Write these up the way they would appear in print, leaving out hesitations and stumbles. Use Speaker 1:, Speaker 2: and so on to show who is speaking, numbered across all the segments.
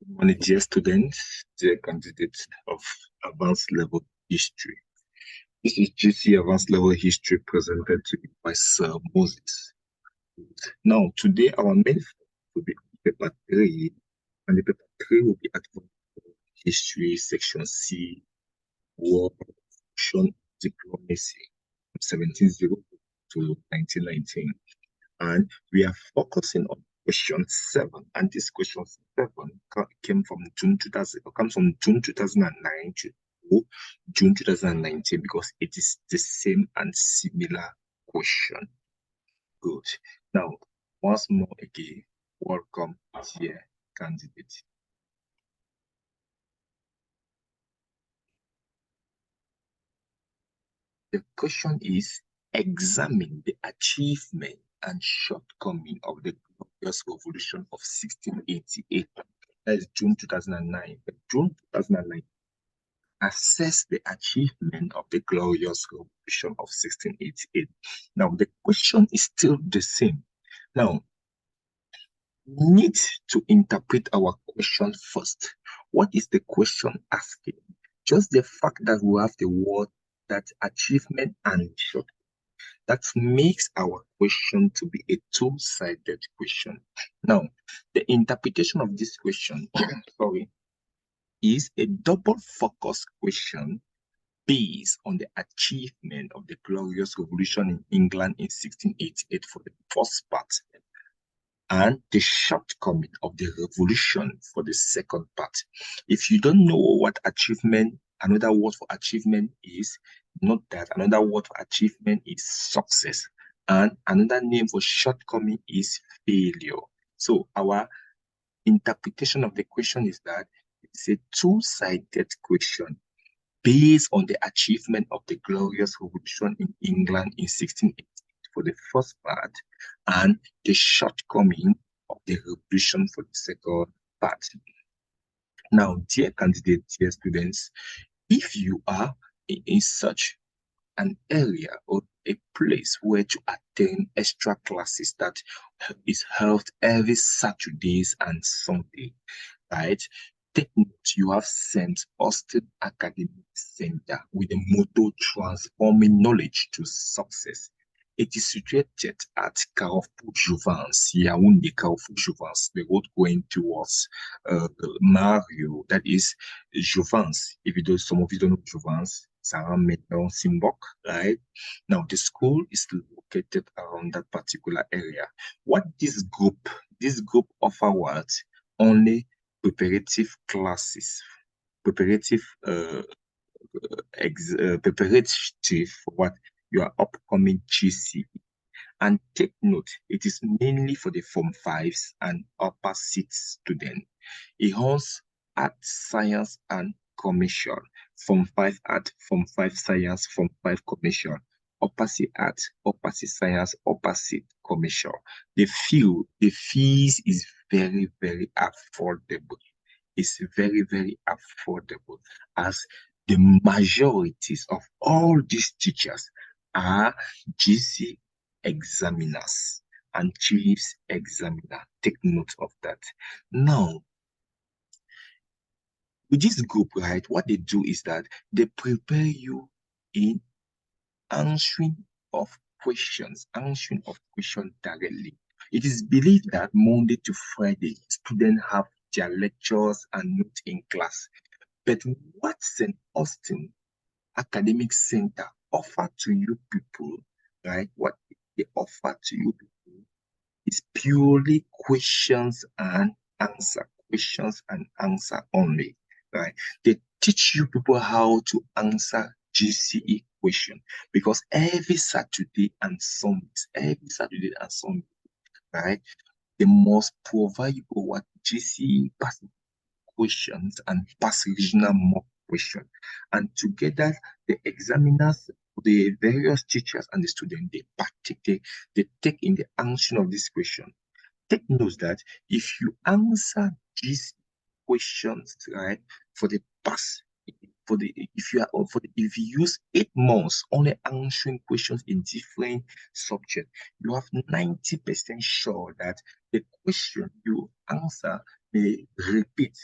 Speaker 1: Morning, dear students, dear candidates of advanced level history. This is GCE advanced level history presented to you by Sir Moses. Now, today our main focus will be paper 3, and the paper 3 will be advanced history section C, war, revolution, diplomacy, from 1702 to 1919. And we are focusing on question 7, and this question 7 came from June 2000, comes from June 2009 to June 2019, because it is the same and similar question. Good. Now, once more again, welcome, dear candidate. The question is: examine the achievement and shortcoming of the glorious revolution of 1688. That is June 2009. June 2009. Assess the achievement of the glorious revolution of 1688. Now, the question is still the same. Now, we need to interpret our question first. What is the question asking? Just the fact that we have the word that achievement and short, that makes our question to be a two-sided question. Now, the interpretation of this question, is a double focus question based on the achievement of the glorious revolution in England in 1688 for the first part, and the shortcoming of the revolution for the second part. If you don't know what achievement, another word for achievement is, note that another word for achievement is success, and another name for shortcoming is failure. So our interpretation of the question is that it's a two-sided question based on the achievement of the glorious revolution in England in 1688 for the first part, and the shortcoming of the revolution for the second part. Now, dear candidates, dear students, if you are in such an area or a place where to attend extra classes that is held every Saturdays and Sunday, right? Take note, you have St. Austin Academic Center with the motto transforming knowledge to success. It is situated at Carrefour Jouvence, Yaoundé Carrefour Jouvence, the road going towards Mario, that is Jouvence. If you do, some of you don't know Jouvence, it's around Meton Simbok, right? Now, the school is located around that particular area. What this group offer what? Only preparative classes, preparative for what? Your upcoming GCE. And take note, it is mainly for the Form 5s and upper 6 students. It holds art, science, and commercial. Form 5 art, Form 5 science, Form 5 commercial. Upper C art, upper C science, upper C commercial. The fees is very, very affordable. It's very, very affordable, as the majorities of all these teachers are GC examiners and chiefs examiner. Take note of that. Now, with this group, right, what they do is that they prepare you in answering of questions directly. It is believed that Monday to Friday, students have their lectures and notes in class. But what St. Austin Academic Center offer to you people, right? What they offer to you people is purely questions and answer only, right? They teach you people how to answer GCE question, because every Saturday and Sunday, right, they must provide you what GCE past questions and past regional mock question, and together the examiners, the various teachers and the students, they take in the answer of this question. Take note that if you answer these questions, right, for the past, if you use 8 months only answering questions in different subjects, you have 90% sure that the question you answer may repeat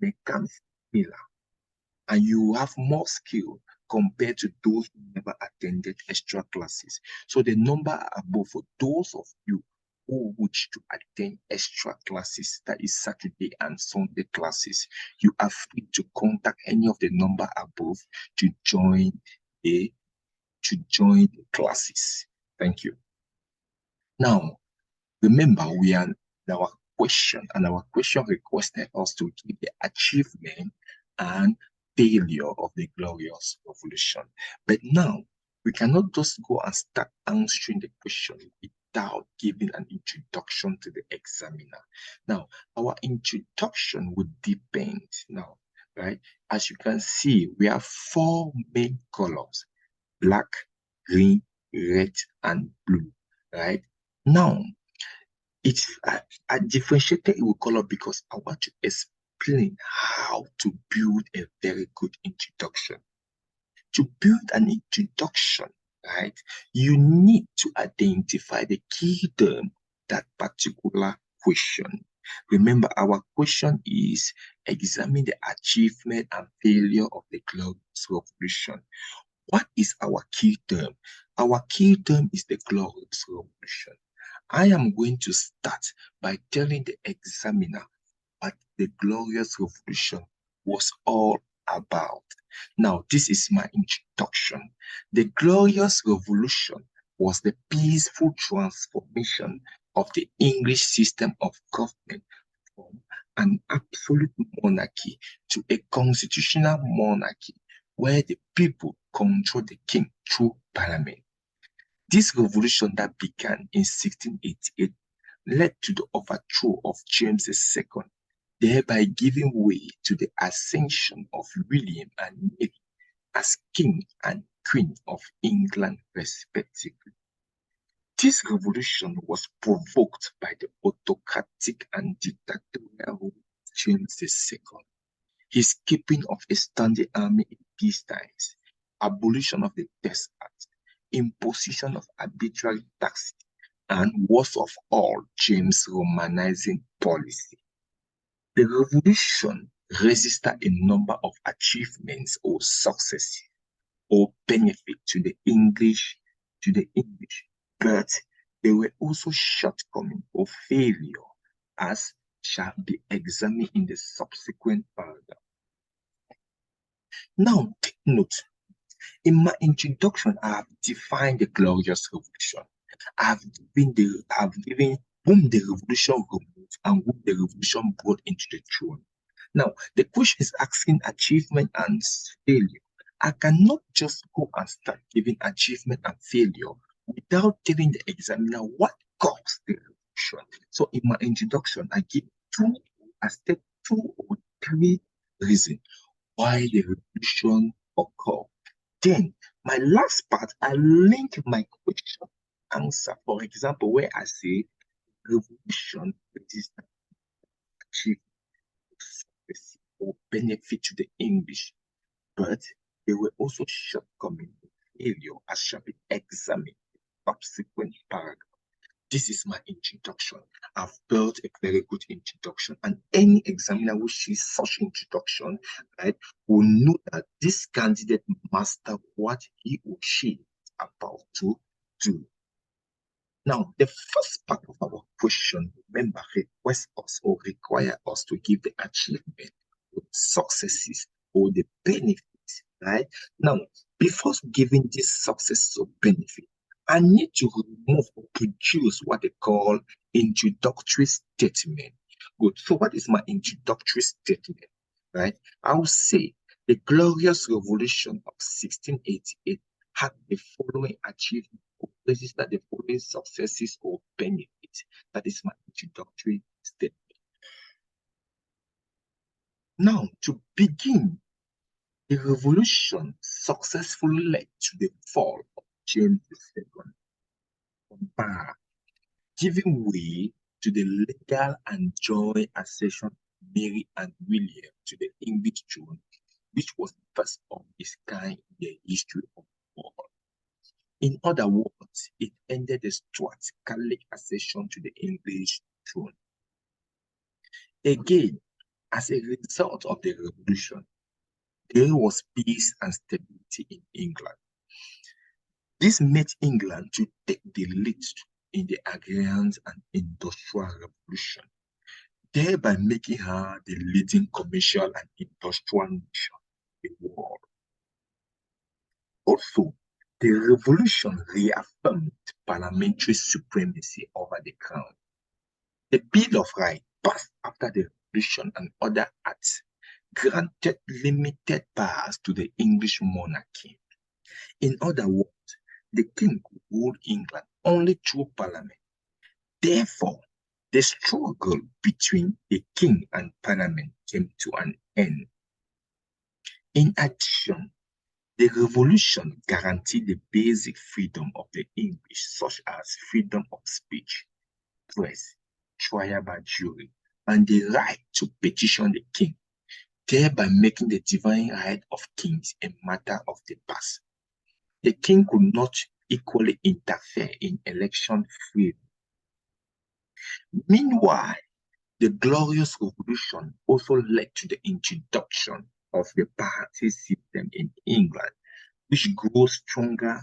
Speaker 1: may come similar, and you have more skill compared to those who never attended extra classes. So the number are above for those of you who wish to attend extra classes, that is Saturday and Sunday classes. You are free to contact any of the number above to join the classes. Thank you. Now, remember, we are in our question, and our question requested us to give the achievement and failure of the glorious revolution. But now, we cannot just go and start answering the question without giving an introduction to the examiner. Now, our introduction would depend now, right? As you can see, we have four main colors: black, green, red, and blue, right? Now, I differentiated it with color because I want to explain how to build a very good introduction. To build an introduction, right, you need to identify the key term that particular question. Remember, our question is examine the achievement and failure of the glorious revolution. What is our key term? Our key term is the glorious revolution. I am going to start by telling the examiner what the glorious revolution was all about. Now, this is my introduction. The glorious revolution was the peaceful transformation of the English system of government from an absolute monarchy to a constitutional monarchy where the people control the king through parliament. This revolution that began in 1688 led to the overthrow of James II, thereby giving way to the ascension of William and Mary as King and Queen of England, respectively. This revolution was provoked by the autocratic and dictatorial rule of James II, his keeping of a standing army in peace times, abolition of the Test Act, imposition of arbitrary taxes, and worst of all, James' Romanizing policy. The revolution registered a number of achievements or successes or benefit to the English, but there were also shortcomings or failure, as shall be examined in the subsequent paragraph. Now, take note. In my introduction, I have defined the glorious revolution. I have given whom the revolution removed and whom the revolution brought into the throne. Now, the question is asking achievement and failure. I cannot just go and start giving achievement and failure without telling the examiner what caused the revolution. So, in my introduction, I state two or three reasons why the revolution occurred. Then, my last part, I link my question answer. For example, where I say revolution is achieved or benefit to the English, but there were also shortcomings, failure, as shall be examined in subsequent paragraph. This is my introduction. I've built a very good introduction, and any examiner who sees such introduction, right, will know that this candidate master what he or she is about to do. Now, the first part of our question, remember, request us or require us to give the achievement, or successes, or the benefits, right? Now, before giving these successes or benefits, I need to remove or produce what they call introductory statement. Good. So, what is my introductory statement? Right? I will say the glorious revolution of 1688 had the following achievements or registered the following successes or benefits. That is my introductory statement. Now, to begin, the revolution successfully led to the fall of James II from power, giving way to the legal and joint accession of Mary and William to the English throne, which was the first of its kind in the history of the world. In other words, it ended the Stuart Catholic accession to the English throne. Again, As a result of the revolution, there was peace and stability in England. This made England to take the lead in the agrarian and industrial revolution, thereby making her the leading commercial and industrial nation in the world. Also, the revolution reaffirmed parliamentary supremacy over the crown. The Bill of Rights passed after the revolution and other acts granted limited powers to the English monarchy. In other words, the king could rule England only through parliament. Therefore, the struggle between the king and parliament came to an end. In addition, the revolution guaranteed the basic freedom of the English, such as freedom of speech, press, trial by jury, and the right to petition the king, thereby making the divine right of kings a matter of the past. The king could not equally interfere in election freely. Meanwhile, the Glorious Revolution also led to the introduction of the party system in England, which grew stronger.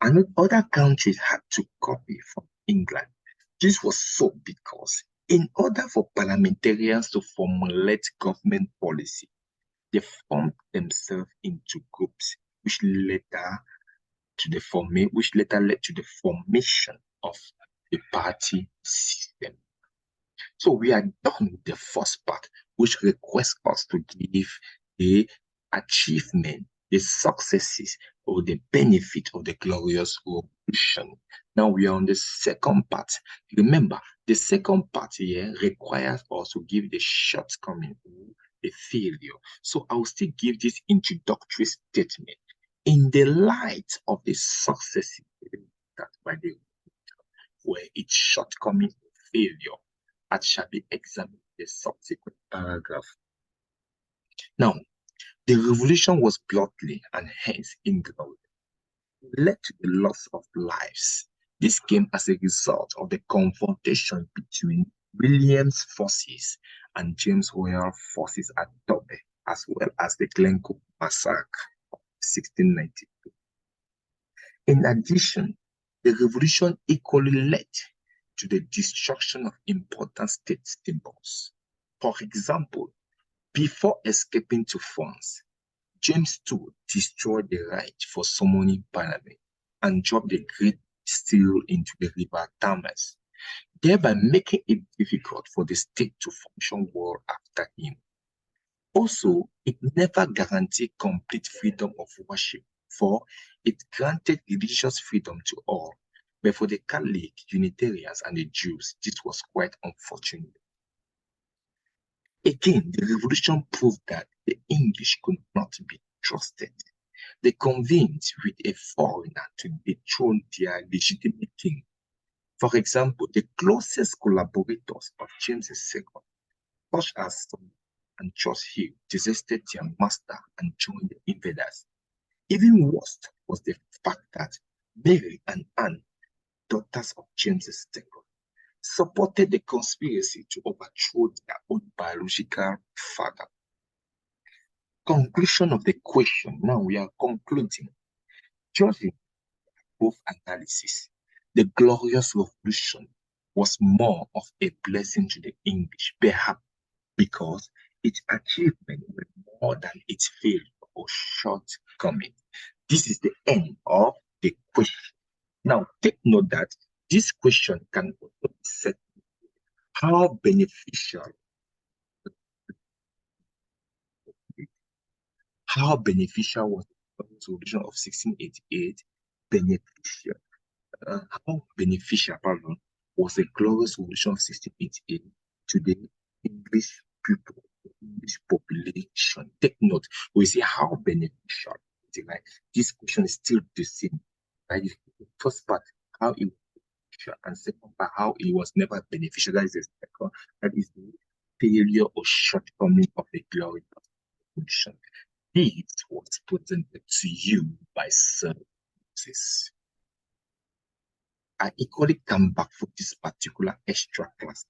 Speaker 1: And other countries had to copy from England. This was so because in order for parliamentarians to formulate government policy, they formed themselves into groups, which later led to the formation of the party system. So we are done with the first part, which requires us to give the achievement, the successes, or the benefit of the glorious revolution. Now we are on the second part. Remember, the second part here requires us to give the shortcoming, the failure. So I will still give this introductory statement in the light of the successes that by the where its shortcoming or failure as shall be examined in the subsequent paragraph. Now, the revolution was bloody and hence inglorious. It led to the loss of lives. This came as a result of the confrontation between William's forces and James' royal forces at Torbay, as well as the Glencoe massacre of 1692. In addition, the revolution equally led to the destruction of important state symbols. For example, before escaping to France, James II destroyed the right for summoning parliament and dropped the Great Seal into the river Thames, thereby making it difficult for the state to function well after him. Also, it never guaranteed complete freedom of worship, for it granted religious freedom to all, but for the Catholic, Unitarians, and the Jews, this was quite unfortunate. Again, the revolution proved that the English could not be trusted. They convened with a foreigner to dethrone their legitimate king. For example, the closest collaborators of James II, such as and George Hill, deserted their master and joined the invaders. Even worse was the fact that Mary and Anne, daughters of James II, supported the conspiracy to overthrow their own biological father. Conclusion of the question. Now we are concluding. Judging both analysis, the Glorious Revolution was more of a blessing to the English, perhaps because its achievement were more than its failure or shortcoming. This is the end of the question. Now, take note that this question can also be set how beneficial was the revolution of 1688 beneficial? How beneficial, was the glorious revolution of 1688 to the English people, the English population? Take note, we say how beneficial, right? This question is still the same, right? The first part, how it was beneficial, and second part, how it was never beneficial. That is the second, that is the failure or shortcoming of the glorious revolution. This was presented to you by Sir Moses. I equally come back for this particular extra class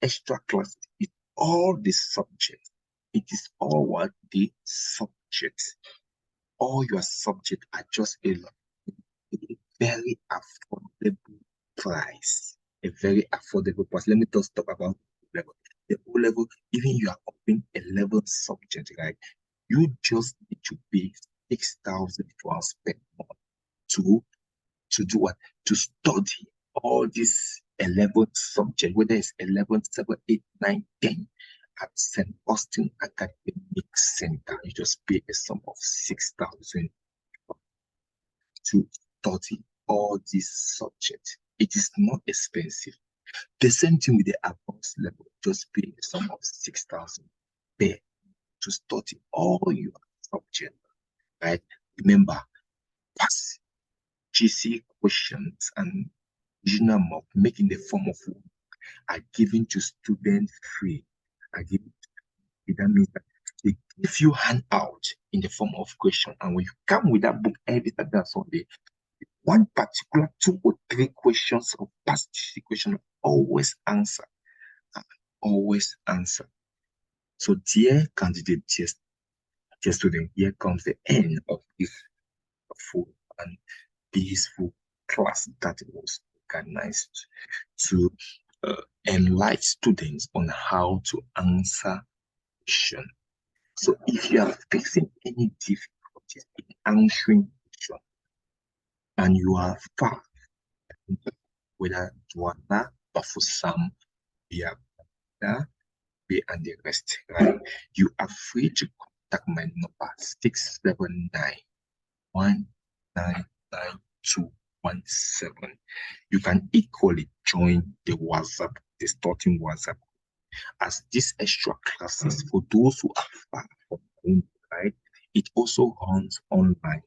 Speaker 1: extra classes is all the subjects. It is all what the subjects. All your subjects are just a very affordable price. A very affordable price. Let me just talk about level. The O level, even you are offering a level subject, right? You just need to pay 6,000 pounds per month to do what? To study all these 11 subjects, whether it's 11, 7, 8, 9, 10 at St. Austin Academic Center. You just pay a sum of 6,000 to study all these subjects. It is not expensive. The same thing with the advanced level, just pay a sum of 6,000 per to study all your subjects, right? Remember, pass GCE questions and regional mock making the form of work are given to students free. Are given that means that they give you handout in the form of question, and when you come with that book every Saturday and Sunday, one particular 2 or 3 questions of past GCE question always answer, always answer. So, dear candidate, dear student, here comes the end of this full and peaceful class that was organized to enlighten students on how to answer questions. So if you are facing any difficulties in answering questions and you are far, whether Joanna, Bafusam, Biabda, and the rest, right? You are free to contact my number 679-199-217. You can equally join the WhatsApp, the starting WhatsApp, as these extra classes for those who are far from home, right? It also runs online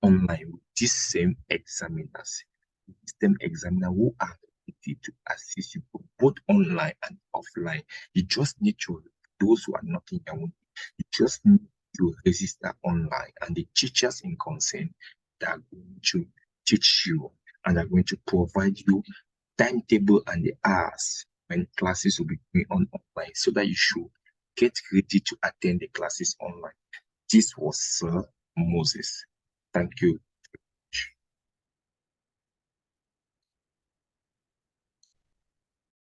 Speaker 1: with this same examiners, who are ready to assist you both online and offline. You just need to, those who are not in your own, you just need to register online, and the teachers in concern that are going to teach you and are going to provide you timetable and the hours when classes will be going on online, so that you should get ready to attend the classes online. This was Sir Moses. Thank you.